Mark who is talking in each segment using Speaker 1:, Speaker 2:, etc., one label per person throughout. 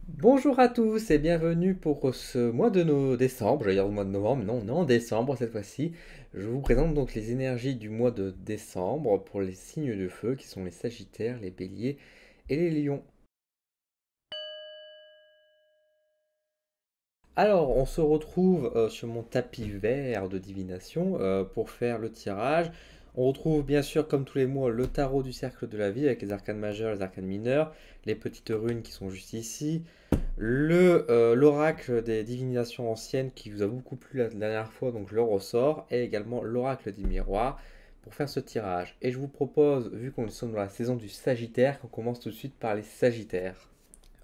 Speaker 1: Bonjour à tous et bienvenue pour ce mois de décembre, j'allais dire le mois de novembre, non, non, décembre cette fois-ci. Je vous présente donc les énergies du mois de décembre pour les signes de feu qui sont les Sagittaires, les Béliers et les Lions. Alors, on se retrouve sur mon tapis vert de divination pour faire le tirage. On retrouve bien sûr, comme tous les mois, le tarot du cercle de la vie avec les arcanes majeures, les arcanes mineures, les petites runes qui sont juste ici, l'oracle des divinations anciennes qui vous a beaucoup plu la dernière fois, donc je le ressors, et également l'oracle des miroirs pour faire ce tirage. Et je vous propose, vu qu'on est dans la saison du Sagittaire, qu'on commence tout de suite par les Sagittaires.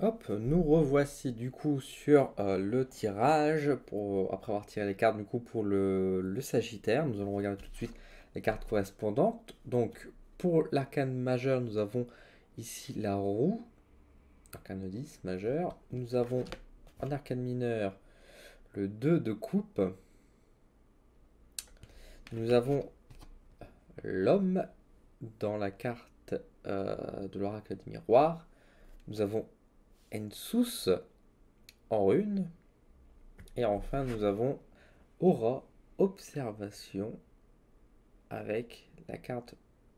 Speaker 1: Hop, nous revoici du coup sur le tirage, après avoir tiré les cartes du coup pour le Sagittaire. Nous allons regarder tout de suite les cartes correspondantes. Donc pour l'arcane majeur, nous avons ici la roue, arcane 10 majeur. Nous avons en arcane mineur le 2 de coupe. Nous avons l'homme dans la carte de l'oracle des miroirs. Nous avons Ensus en rune. Et enfin, nous avons Aura, observation, avec la carte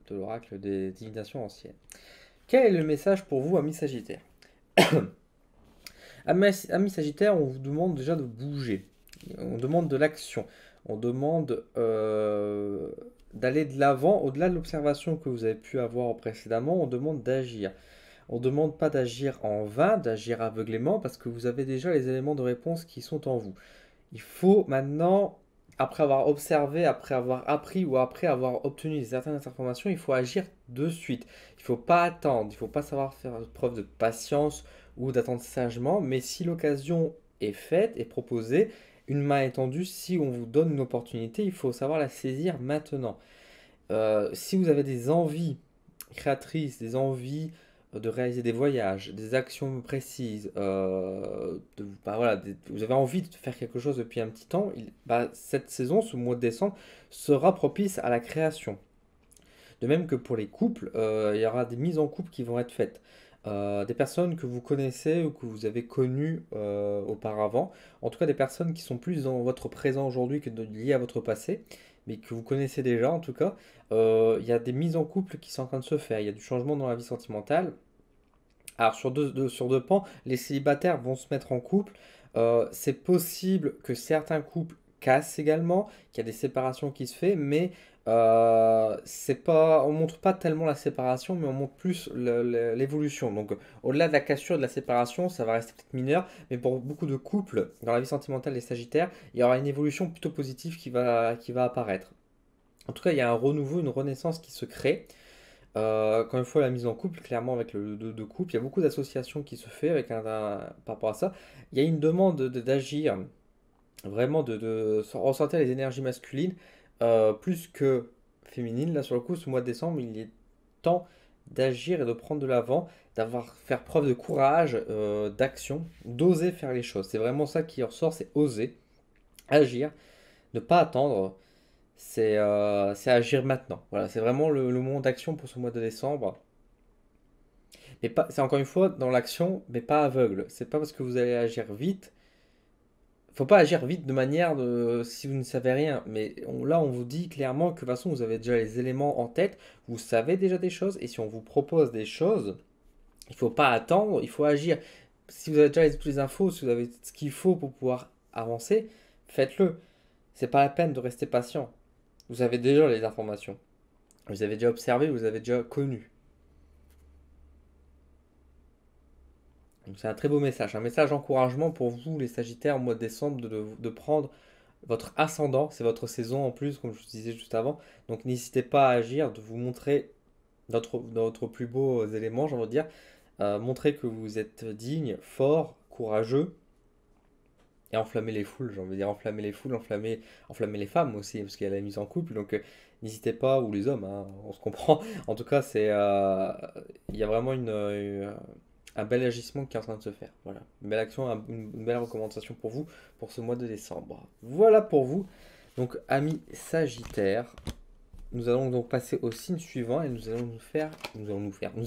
Speaker 1: de l'oracle des divinations anciennes. Quel est le message pour vous, amis Sagittaires? Amis Sagittaires, on vous demande déjà de bouger. On demande de l'action. On demande d'aller de l'avant, au-delà de l'observation que vous avez pu avoir précédemment, on demande d'agir. On ne demande pas d'agir en vain, d'agir aveuglément, parce que vous avez déjà les éléments de réponse qui sont en vous. Il faut maintenant, après avoir observé, après avoir appris ou après avoir obtenu certaines informations, il faut agir de suite. Il ne faut pas attendre, il ne faut pas savoir faire preuve de patience ou d'attendre sagement, mais si l'occasion est faite et proposée, une main est tendue, si on vous donne une opportunité, il faut savoir la saisir maintenant. Si vous avez des envies créatrices, des envies de réaliser des voyages, des actions précises, voilà, vous avez envie de faire quelque chose depuis un petit temps, cette saison, ce mois de décembre, sera propice à la création. De même que pour les couples, il y aura des mises en couple qui vont être faites. Des personnes que vous connaissez ou que vous avez connues auparavant, en tout cas des personnes qui sont plus dans votre présent aujourd'hui que liées à votre passé, mais que vous connaissez déjà en tout cas, il y a des mises en couple qui sont en train de se faire, il y a du changement dans la vie sentimentale. Alors sur deux pans, les célibataires vont se mettre en couple. C'est possible que certains couples cassent également, qu'il y a des séparations qui se font, mais c'est pas, on montre pas tellement la séparation, mais on montre plus l'évolution. Donc au-delà de la cassure de la séparation, ça va rester peut-être mineur, mais pour beaucoup de couples dans la vie sentimentale des Sagittaires, il y aura une évolution plutôt positive qui va apparaître. En tout cas, il y a un renouveau, une renaissance qui se crée. Quand il faut la mise en couple, clairement avec le de couple, il y a beaucoup d'associations qui se fait par rapport à ça. Il y a une demande d'agir, vraiment de ressentir les énergies masculines plus que féminines. Là, sur le coup, ce mois de décembre, il est temps d'agir et de prendre de l'avant, faire preuve de courage, d'action, d'oser faire les choses. C'est vraiment ça qui ressort, c'est oser, agir, ne pas attendre. C'est agir maintenant. Voilà, c'est vraiment le moment d'action pour ce mois de décembre. Mais pas, c'est encore une fois dans l'action, mais pas aveugle. C'est pas parce que vous allez agir vite. Faut pas agir vite de manière de si vous ne savez rien. Mais là, on vous dit clairement que de toute façon, vous avez déjà les éléments en tête. Vous savez déjà des choses. Et si on vous propose des choses, il faut pas attendre. Il faut agir. Si vous avez déjà toutes les infos, si vous avez ce qu'il faut pour pouvoir avancer, faites-le. C'est pas la peine de rester patient. Vous avez déjà les informations. Vous avez déjà observé, vous avez déjà connu. Donc c'est un très beau message, un message d'encouragement pour vous les Sagittaires au mois de décembre de prendre votre ascendant, c'est votre saison en plus comme je vous disais juste avant, donc n'hésitez pas à agir, de vous montrer notre plus beaux éléments, j'ai envie de dire, montrer que vous êtes digne, fort, courageux et enflammer les foules, j'ai envie de dire enflammer les foules, enflammer les femmes aussi parce qu'il y a la mise en couple, donc n'hésitez pas, ou les hommes, hein, on se comprend, en tout cas il y a vraiment un bel agissement qui est en train de se faire. Voilà. Une belle action, une belle recommandation pour vous pour ce mois de décembre. Voilà pour vous. Donc, amis Sagittaire, nous allons donc passer au signe suivant et nous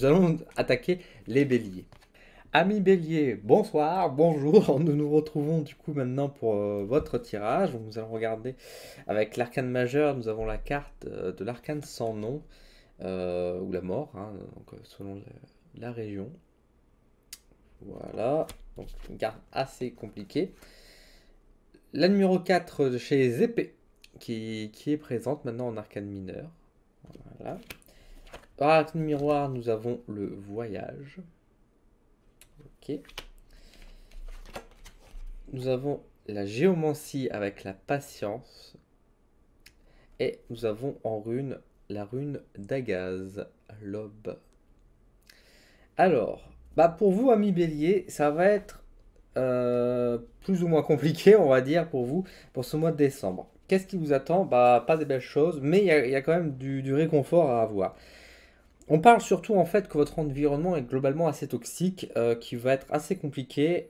Speaker 1: allons attaquer les béliers. Amis Bélier, bonsoir, bonjour, nous nous retrouvons du coup maintenant pour votre tirage. Donc, nous allons regarder avec l'arcane majeur, nous avons la carte de l'arcane sans nom, ou la mort, hein, donc, selon la région. Voilà, donc une carte assez compliquée. La numéro 4 de chez les épées, qui est présente maintenant en arcane mineur. Voilà. Dans l'arcane miroir, nous avons le voyage. Ok. Nous avons la géomancie avec la patience. Et nous avons en rune la rune d'Agaz, l'aube. Alors, pour vous, amis bélier, ça va être plus ou moins compliqué, on va dire, pour vous, pour ce mois de décembre. Qu'est-ce qui vous attend? Pas des belles choses, mais il y a quand même du réconfort à avoir. On parle surtout en fait que votre environnement est globalement assez toxique, qui va être assez compliqué,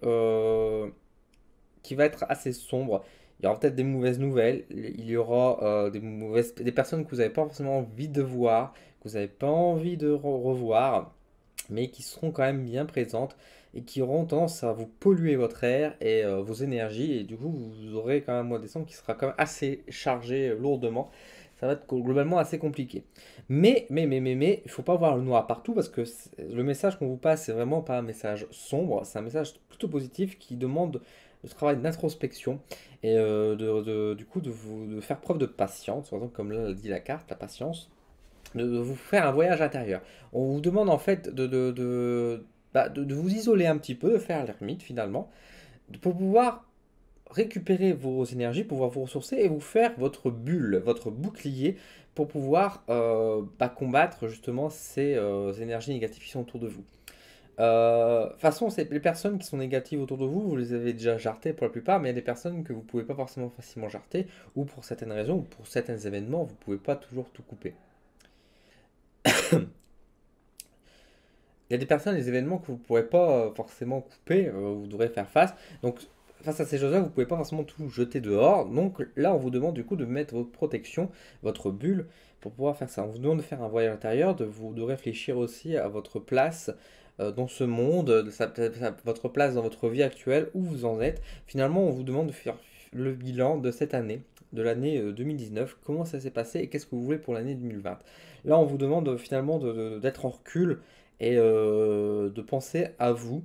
Speaker 1: qui va être assez sombre. Il y aura peut-être des mauvaises nouvelles, il y aura des personnes que vous n'avez pas forcément envie de voir, que vous n'avez pas envie de revoir, mais qui seront quand même bien présentes et qui auront tendance à vous polluer votre air et vos énergies. Et du coup, vous aurez quand même un mois de décembre qui sera quand même assez chargé lourdement. Ça va être globalement assez compliqué. Mais, il ne faut pas voir le noir partout parce que le message qu'on vous passe, c'est vraiment pas un message sombre, c'est un message plutôt positif qui demande le travail d'introspection et du coup de faire preuve de patience, par exemple comme là dit la carte, la patience, de vous faire un voyage intérieur. On vous demande en fait de vous isoler un petit peu, de faire l'ermite finalement, pour pouvoir récupérer vos énergies, pouvoir vous ressourcer et vous faire votre bulle, votre bouclier pour pouvoir combattre justement ces énergies négatives qui sont autour de vous. De toute façon, les personnes qui sont négatives autour de vous, vous les avez déjà jartées pour la plupart, mais il y a des personnes que vous ne pouvez pas forcément facilement jarter, ou pour certaines raisons, ou pour certains événements, vous ne pouvez pas toujours tout couper. Il y a des personnes, des événements que vous ne pourrez pas forcément couper, vous devrez faire face. Donc, face à ces choses-là, vous ne pouvez pas forcément tout jeter dehors. Donc là, on vous demande du coup de mettre votre protection, votre bulle, pour pouvoir faire ça. On vous demande de faire un voyage intérieur, de réfléchir aussi à votre place dans ce monde, votre place dans votre vie actuelle, où vous en êtes. Finalement, on vous demande de faire le bilan de cette année, de l'année 2019, comment ça s'est passé et qu'est-ce que vous voulez pour l'année 2020. Là, on vous demande finalement d'être en recul et de penser à vous.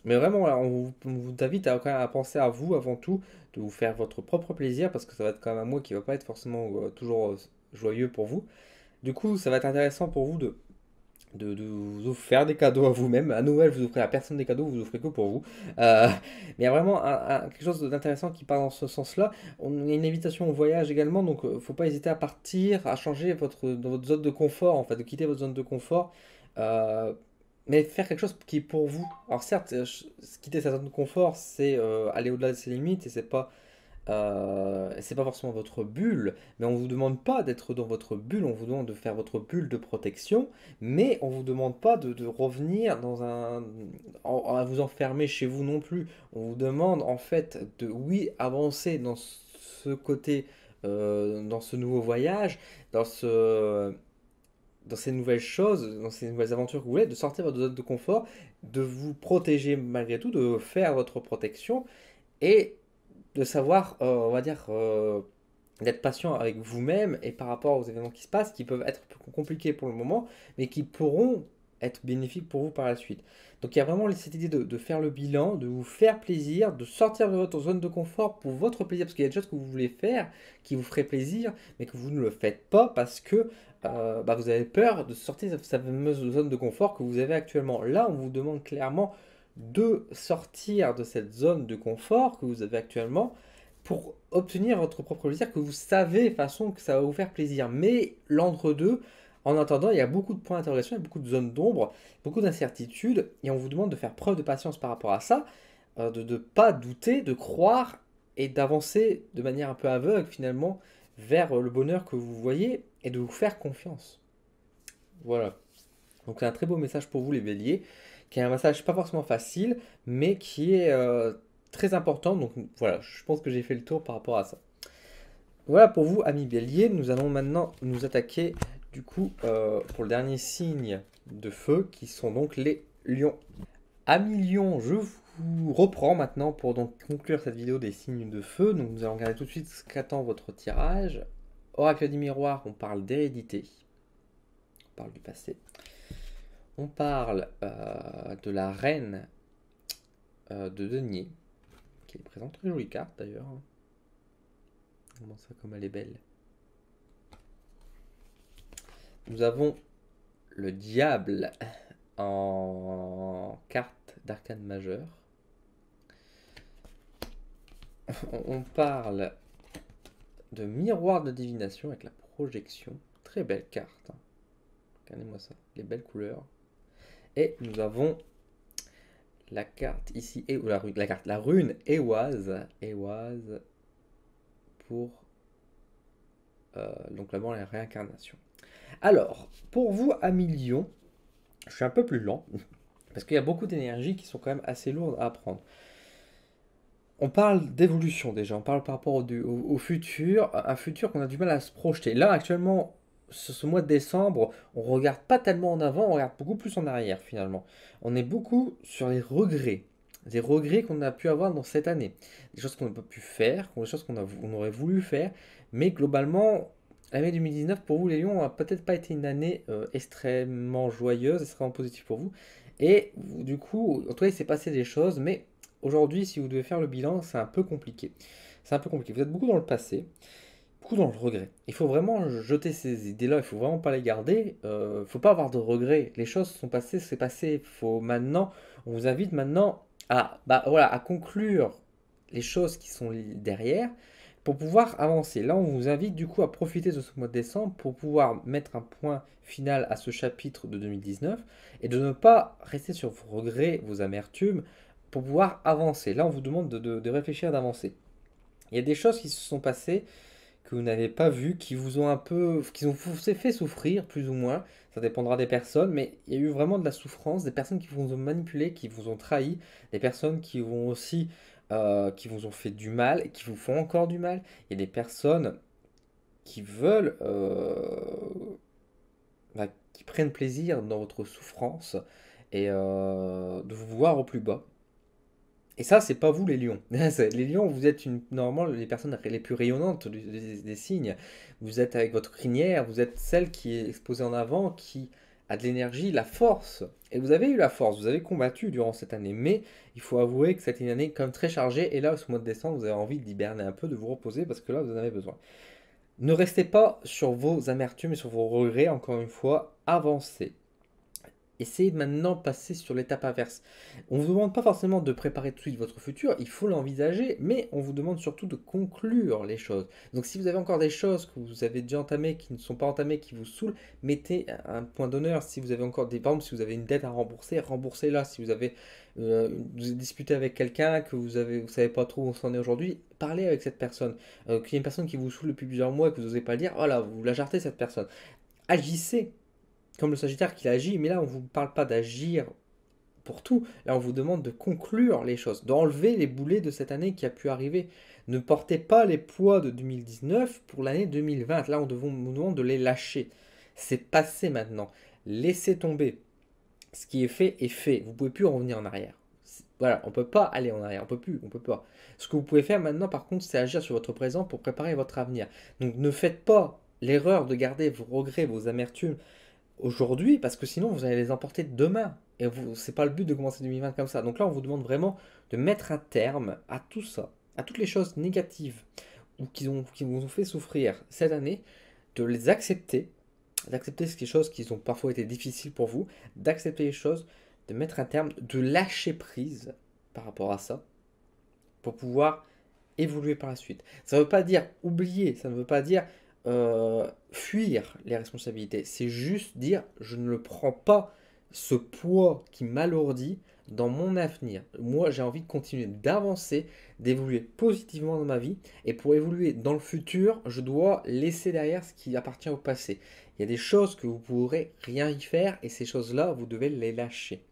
Speaker 1: Mais vraiment, là, on vous invite quand même à penser à vous avant tout, de vous faire votre propre plaisir, parce que ça va être quand même un mois qui va pas être forcément toujours joyeux pour vous. Du coup, ça va être intéressant pour vous de vous faire des cadeaux à vous-même. À Noël, vous offrez à personne des cadeaux, vous offrez que pour vous. Mais il y a vraiment quelque chose d'intéressant qui part dans ce sens-là. On a une invitation au voyage également, donc faut pas hésiter à partir, à changer dans votre zone de confort, en fait, de quitter votre zone de confort. Euh, mais faire quelque chose qui est pour vous. Alors certes, quitter sa zone de confort, c'est aller au-delà de ses limites et c'est pas forcément votre bulle, mais on vous demande pas d'être dans votre bulle, on vous demande de faire votre bulle de protection, mais on vous demande pas de revenir à vous enfermer chez vous non plus. On vous demande en fait de, oui, avancer dans ce côté, dans ce nouveau voyage, dans ces nouvelles choses, dans ces nouvelles aventures que vous voulez, de sortir de votre zone de confort, de vous protéger malgré tout, de faire votre protection et de savoir, on va dire, d'être patient avec vous-même et par rapport aux événements qui se passent, qui peuvent être compliqués pour le moment, mais qui pourront être bénéfiques pour vous par la suite. Donc il y a vraiment cette idée de faire le bilan, de vous faire plaisir, de sortir de votre zone de confort pour votre plaisir, parce qu'il y a des choses que vous voulez faire qui vous feraient plaisir, mais que vous ne le faites pas parce que vous avez peur de sortir de cette fameuse zone de confort que vous avez actuellement. Là, on vous demande clairement de sortir de cette zone de confort que vous avez actuellement pour obtenir votre propre plaisir, que vous savez de toute façon que ça va vous faire plaisir. Mais l'entre-deux, en attendant, il y a beaucoup de points d'interrogation, il y a beaucoup de zones d'ombre, beaucoup d'incertitudes, et on vous demande de faire preuve de patience par rapport à ça, de ne pas douter, de croire et d'avancer de manière un peu aveugle finalement vers le bonheur que vous voyez et de vous faire confiance. Voilà. Donc c'est un très beau message pour vous les béliers, qui est un message pas forcément facile, mais qui est très important. Donc voilà, je pense que j'ai fait le tour par rapport à ça. Voilà pour vous, amis béliers. Nous allons maintenant nous attaquer du coup pour le dernier signe de feu, qui sont donc les lions. Amis Lion, je vous reprends maintenant pour donc conclure cette vidéo des signes de feu. Donc nous allons regarder tout de suite ce qu'attend votre tirage. Oracle du miroir, on parle d'hérédité. On parle du passé. On parle de la reine de denier, qui présente très jolie carte d'ailleurs. Comment ça, comme elle est belle. Nous avons le diable en carte d'arcane majeur. On parle de miroir de divination avec la projection. Très belle carte. Regardez-moi ça, les belles couleurs. Et nous avons la carte ici, et la rune Éoise. Éoise pour donc là-bas la réincarnation. Alors, pour vous, amis Lion, je suis un peu plus lent, parce qu'il y a beaucoup d'énergies qui sont quand même assez lourdes à apprendre. On parle d'évolution déjà, on parle par rapport au futur, un futur qu'on a du mal à se projeter. Là, actuellement, ce mois de décembre, on ne regarde pas tellement en avant, on regarde beaucoup plus en arrière finalement. On est beaucoup sur les regrets. Des regrets qu'on a pu avoir dans cette année. Des choses qu'on n'a pas pu faire, des choses qu'on aurait voulu faire, mais globalement, l'année 2019 pour vous les lions n'a peut-être pas été une année extrêmement joyeuse, extrêmement positive pour vous. Et du coup, en tout cas, il s'est passé des choses, mais aujourd'hui, si vous devez faire le bilan, c'est un peu compliqué. C'est un peu compliqué. Vous êtes beaucoup dans le passé, beaucoup dans le regret. Il faut vraiment jeter ces idées-là, il faut vraiment pas les garder. Il ne faut pas avoir de regrets. Les choses sont passées, c'est passé. Faut maintenant, on vous invite maintenant à conclure les choses qui sont derrière pour pouvoir avancer. Là, on vous invite du coup à profiter de ce mois de décembre pour pouvoir mettre un point final à ce chapitre de 2019 et de ne pas rester sur vos regrets, vos amertumes, pour pouvoir avancer. Là, on vous demande de réfléchir, d'avancer. Il y a des choses qui se sont passées que vous n'avez pas vues, qui vous ont fait souffrir, plus ou moins. Ça dépendra des personnes, mais il y a eu vraiment de la souffrance, des personnes qui vous ont manipulé, qui vous ont trahi, des personnes qui vont aussi, qui vous ont fait du mal, et qui vous font encore du mal. Il y a des personnes qui veulent, qui prennent plaisir dans votre souffrance et de vous voir au plus bas. Et ça, c'est pas vous les lions. Les lions, vous êtes normalement les personnes les plus rayonnantes des signes. Vous êtes avec votre crinière, vous êtes celle qui est exposée en avant, qui a de l'énergie, la force. Et vous avez eu la force, vous avez combattu durant cette année. Mais il faut avouer que c'était une année quand même très chargée. Et là, ce mois de décembre, vous avez envie d'hiberner un peu, de vous reposer, parce que là, vous en avez besoin. Ne restez pas sur vos amertumes et sur vos regrets, encore une fois, avancez. Essayez de maintenant passer sur l'étape inverse. On ne vous demande pas forcément de préparer tout de suite votre futur, il faut l'envisager, mais on vous demande surtout de conclure les choses. Donc si vous avez encore des choses que vous avez déjà entamées, qui ne sont pas entamées, qui vous saoulent, mettez un point d'honneur. Si vous avez encore des par si vous avez une dette à rembourser, remboursez-la. Si vous avez vous disputé avec quelqu'un, que vous savez pas trop où on s'en est aujourd'hui, parlez avec cette personne. Qu'il y ait une personne qui vous saoule depuis plusieurs mois et que vous n'osez pas le dire, voilà, vous la jartez cette personne. Agissez comme le Sagittaire qui agit, mais là on ne vous parle pas d'agir pour tout, là on vous demande de conclure les choses, d'enlever les boulets de cette année qui a pu arriver. Ne portez pas les poids de 2019 pour l'année 2020, là on vous demande de les lâcher. C'est passé maintenant, laissez tomber. Ce qui est fait, vous ne pouvez plus revenir en arrière. Voilà, on ne peut pas aller en arrière, on peut pas. Ce que vous pouvez faire maintenant par contre, c'est agir sur votre présent pour préparer votre avenir. Donc ne faites pas l'erreur de garder vos regrets, vos amertumes, aujourd'hui, parce que sinon vous allez les emporter demain. Et c'est pas le but de commencer 2020 comme ça. Donc là, on vous demande vraiment de mettre un terme à tout ça, à toutes les choses négatives ou qui vous ont fait souffrir cette année, de les accepter, d'accepter ces choses qui ont parfois été difficiles pour vous, d'accepter les choses, de mettre un terme, de lâcher prise par rapport à ça, pour pouvoir évoluer par la suite. Ça ne veut pas dire oublier, ça ne veut pas dire fuir les responsabilités. C'est juste dire je ne le prends pas ce poids qui m'alourdit dans mon avenir. Moi, j'ai envie de continuer d'avancer, d'évoluer positivement dans ma vie. Et pour évoluer dans le futur, je dois laisser derrière ce qui appartient au passé. Il y a des choses que vous ne pourrez rien y faire et ces choses-là, vous devez les lâcher,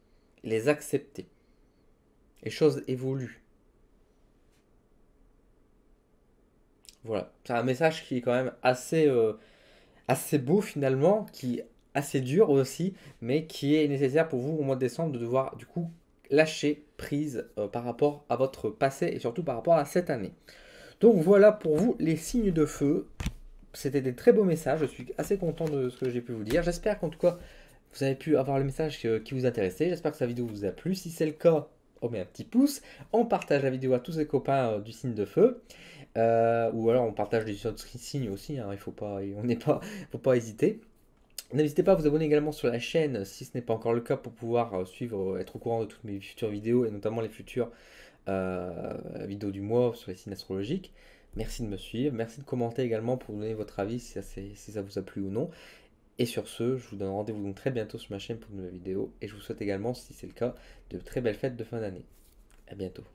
Speaker 1: les accepter. Les choses évoluent. Voilà, c'est un message qui est quand même assez beau finalement, qui est assez dur aussi, mais qui est nécessaire pour vous au mois de décembre de devoir du coup lâcher prise par rapport à votre passé et surtout par rapport à cette année. Donc voilà pour vous les signes de feu. C'était des très beaux messages, je suis assez content de ce que j'ai pu vous dire. J'espère qu'en tout cas, vous avez pu avoir le message qui vous intéressait. J'espère que sa vidéo vous a plu. Si c'est le cas, on met un petit pouce. On partage la vidéo à tous ses copains du signe de feu. Ou alors on partage les autres signes aussi. Hein, il faut pas, faut pas hésiter. N'hésitez pas à vous abonner également sur la chaîne si ce n'est pas encore le cas pour pouvoir suivre, être au courant de toutes mes futures vidéos et notamment les futures vidéos du mois sur les signes astrologiques. Merci de me suivre, merci de commenter également pour donner votre avis si ça vous a plu ou non. Et sur ce, je vous donne rendez-vous donc très bientôt sur ma chaîne pour de nouvelles vidéos et je vous souhaite également, si c'est le cas, de très belles fêtes de fin d'année. À bientôt.